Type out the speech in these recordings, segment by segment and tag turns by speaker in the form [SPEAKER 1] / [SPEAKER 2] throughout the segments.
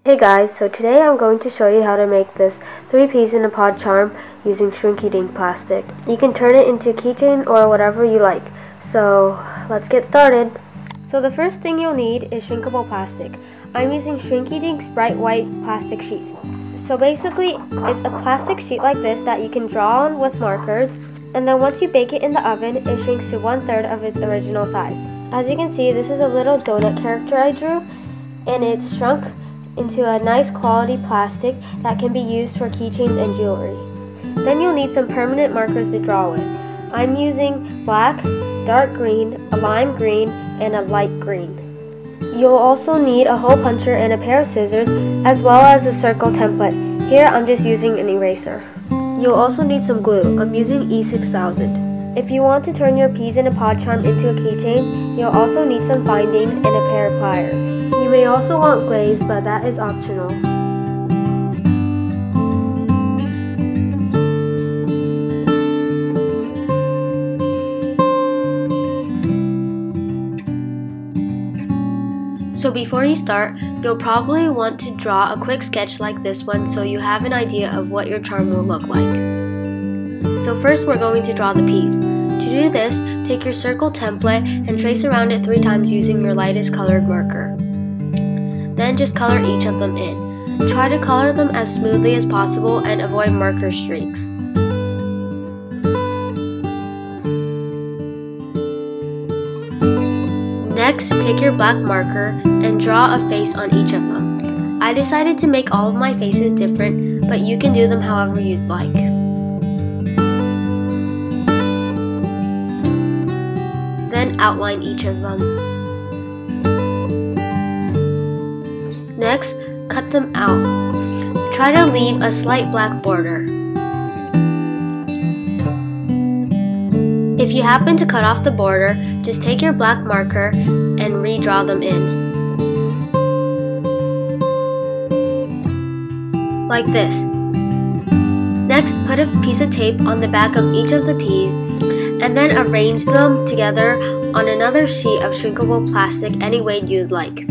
[SPEAKER 1] Hey guys, so today I'm going to show you how to make this 3 peas in a pod charm using Shrinky Dink plastic. You can turn it into a keychain or whatever you like. So let's get started. So the first thing you'll need is shrinkable plastic. I'm using Shrinky Dink's bright white plastic sheets. So basically it's a plastic sheet like this that you can draw on with markers, and then once you bake it in the oven it shrinks to 1/3 of its original size. As you can see, this is a little donut character I drew, and it's shrunk into a nice quality plastic that can be used for keychains and jewelry. Then you'll need some permanent markers to draw with. I'm using black, dark green, a lime green, and a light green. You'll also need a hole puncher and a pair of scissors, as well as a circle template. Here I'm just using an eraser. You'll also need some glue. I'm using E6000. If you want to turn your peas in a pod charm into a keychain, you'll also need some Findings and a pair of pliers. You may also want glaze, but that is optional. So before you start, you'll probably want to draw a quick sketch like this one so you have an idea of what your charm will look like. So first we're going to draw the peas. To do this, take your circle template and trace around it 3 times using your lightest colored marker. Then just color each of them in. Try to color them as smoothly as possible and avoid marker streaks. Next, take your black marker and draw a face on each of them. I decided to make all of my faces different, but you can do them however you'd like. Then outline each of them. Next, cut them out. Try to leave a slight black border. If you happen to cut off the border, just take your black marker and redraw them in. Like this. Next, put a piece of tape on the back of each of the peas and then arrange them together on another sheet of shrinkable plastic any way you'd like.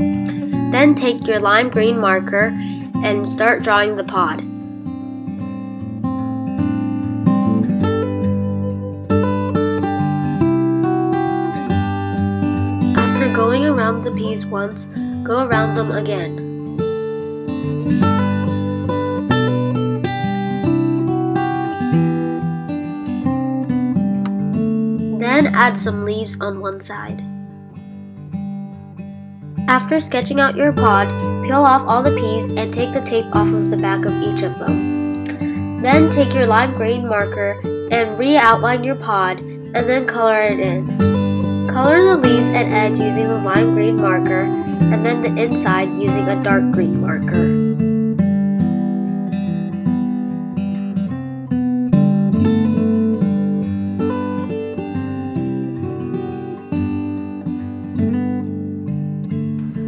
[SPEAKER 1] Then take your lime green marker and start drawing the pod. After going around the peas once, go around them again. Then add some leaves on one side. After sketching out your pod, peel off all the peas and take the tape off of the back of each of them. Then take your lime green marker and re-outline your pod and then color it in. Color the leaves and edge using the lime green marker and then the inside using a dark green marker.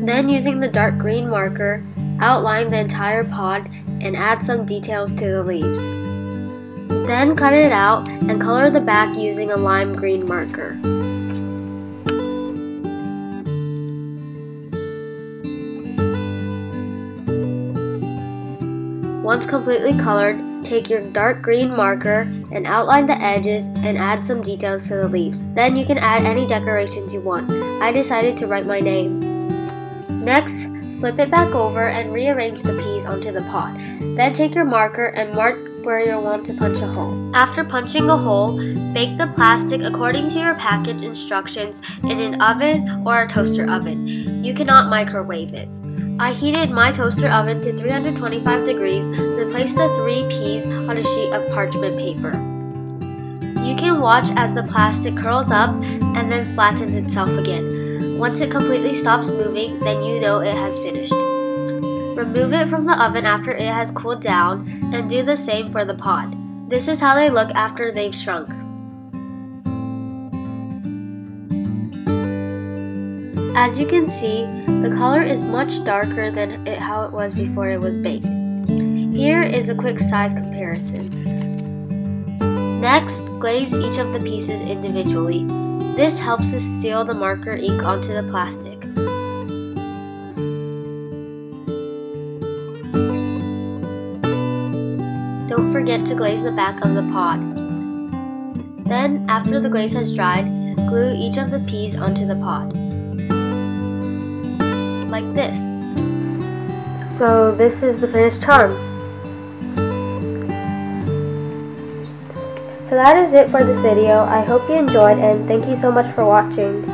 [SPEAKER 1] Then using the dark green marker, outline the entire pod and add some details to the leaves. Then cut it out and color the back using a lime green marker. Once completely colored, take your dark green marker and outline the edges and add some details to the leaves. Then you can add any decorations you want. I decided to write my name. Next, flip it back over and rearrange the peas onto the pod. Then take your marker and mark where you want to punch a hole. After punching a hole, bake the plastic according to your package instructions in an oven or a toaster oven. You cannot microwave it. I heated my toaster oven to 325 degrees, then placed the 3 peas on a sheet of parchment paper. You can watch as the plastic curls up and then flattens itself again. Once it completely stops moving, then you know it has finished. Remove it from the oven after it has cooled down and do the same for the pod. This is how they look after they've shrunk. As you can see, the color is much darker than how it was before it was baked. Here is a quick size comparison. Next, glaze each of the pieces individually. This helps us seal the marker ink onto the plastic. Don't forget to glaze the back of the pod. Then, after the glaze has dried, glue each of the peas onto the pod. Like this. So this is the finished charm. So that is it for this video. I hope you enjoyed and thank you so much for watching.